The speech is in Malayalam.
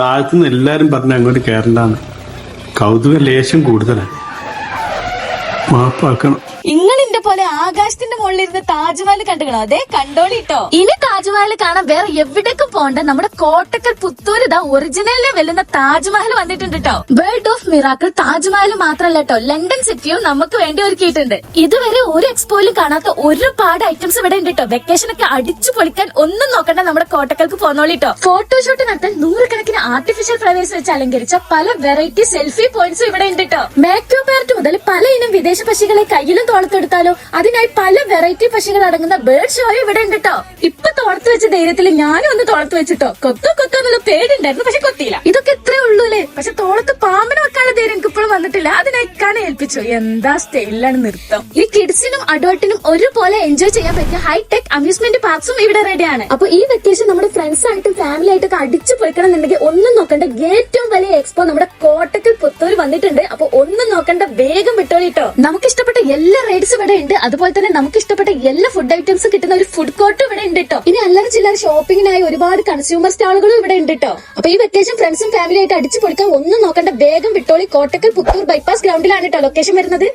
താഴത്തുനിന്ന് എല്ലാരും പറഞ്ഞ അങ്ങോട്ട് കയറണ്ടാന്ന്. കൗതുക ലേശം കൂടുതലാണ്. മാപ്പാക്കണം. ഇങ്ങളിന്റെ പോലെ ആകാശത്തിന്റെ മുകളിലിരുന്ന് താജ്മഹൽ കണ്ടുകണോ? അതെ കണ്ടോളിട്ടോ. ഇനി താജ്മഹൽ കാണാൻ വേറെ എവിടേക്കും പോണ്ട, നമ്മുടെ കോട്ടക്കൽ പുത്തൂർ ഇതാ ഒറിജിനലിനെ വെല്ലുന്ന താജ്മഹൽ വന്നിട്ടുണ്ട് കേട്ടോ. വേൾഡ് ഓഫ് മിറാക്കിൾ താജ്മഹൽ മാത്രല്ല കേട്ടോ, ലണ്ടൻ സിറ്റിയും നമുക്ക് വേണ്ടി ഒരുക്കിയിട്ടുണ്ട്. ഇതുവരെ ഒരു എക്സ്പോയിലും കാണാത്ത ഒരുപാട് ഐറ്റംസ് ഇവിടെ ഉണ്ട് കേട്ടോ. വെക്കേഷൻ ഒക്കെ അടിച്ചു പൊളിക്കാൻ ഒന്നും നോക്കണ്ട, നമ്മുടെ കോട്ടക്കൽക്ക് പോന്നോളിട്ടോ. ഫോട്ടോഷൂട്ട് നടത്താൻ നൂറുകണക്കിന് ആർട്ടിഫിഷ്യൽ ഫ്ലവേഴ്സ് വെച്ച് അലങ്കരിച്ച പല വെറൈറ്റി സെൽഫി പോയിന്റ്സും ഇവിടെ ഉണ്ട് കേട്ടോ. മാക്യൂ പാർട്ട് മുതൽ പല ഇനം വിദേശ പക്ഷികളെ കയ്യിലും തോളത്തെടുത്താലോ, അതിനായി പല വെറൈറ്റി പക്ഷികൾ അടങ്ങുന്ന ബേർഡ് ഷോ ഇവിടെ ഉണ്ട് കേട്ടോ. ഇപ്പൊ തോളത്ത് വെച്ച ധൈര്യത്തിൽ ഞാനും ഒന്ന് തോളത്ത് വെച്ചിട്ടോ. കൊത്തോ എന്നുള്ള പേടിണ്ടായിരുന്നു, പക്ഷെ കൊത്തിയില്ല. ഇതൊക്കെ എത്രേ ഉള്ളൂ അല്ലേ. പക്ഷെ തോളത്ത് പാമ്പിനെ വെക്കാനുള്ള ധൈര്യം എനിക്ക് ഇപ്പോഴും വന്നിട്ടില്ല. അതിനേക്കാണ് ഏൽപ്പിച്ചു. എന്താ സ്റ്റൈലാണ് നൃത്തം. ഈ കിഡ്സിനും അഡൾട്ടിനും ഒരുപോലെ എൻജോയ് ചെയ്യാൻ പറ്റിയ ഹൈടെക് അമ്യൂസ്മെന്റ് പാർക്സും ഇവിടെ റെഡിയാണ്. അപ്പൊ ഈ വെക്കേഷൻ നമ്മുടെ ഫ്രണ്ട്സ് ആയിട്ടും ഫാമിലി ആയിട്ടൊക്കെ അടിച്ചു പൊളിക്കണം എന്നുണ്ടെങ്കിൽ ഒന്നും നോക്കണ്ട, ഏറ്റവും വലിയ എക്സ്പോ നമ്മുടെ കോട്ടക്കൽ പുത്തൂർ വന്നിട്ടുണ്ട്. അപ്പൊ ഒന്നും നോക്കണ്ട, വേഗം വിട്ടോളിട്ടോ. നമുക്ക് ഇഷ്ടപ്പെട്ട എല്ലാ റൈഡ്സും ഇവിടെ ഉണ്ട്. അതുപോലെ തന്നെ നമുക്ക് ഇഷ്ടപ്പെട്ട എല്ലാ ഫുഡ് ഐറ്റംസും കിട്ടുന്ന ഒരു ഫുഡ് കോർട്ടും ഇവിടെ ഉണ്ട് കേട്ടോ. ഇനി അല്ലറ ചില്ലറ ഷോപ്പിംഗിനായി ഒരുപാട് കൺസ്യൂമർ സ്റ്റാളുകളും ഇവിടെ ഉണ്ട് കേട്ടോ. അപ്പൊ ഈ വെക്കേഷൻ ഫ്രണ്ട്സും ഫാമിലി ആയിട്ട് അടിച്ചു പൊളിക്കാൻ ഒന്നും നോക്കണ്ട, വേഗം വിട്ടോളി. കോട്ടക്കൽ പുത്തൂർ ബൈപ്പാസ് ഗ്രൗണ്ടിലാണ് കേട്ടോ ലൊക്കേഷൻ വരുന്നത്.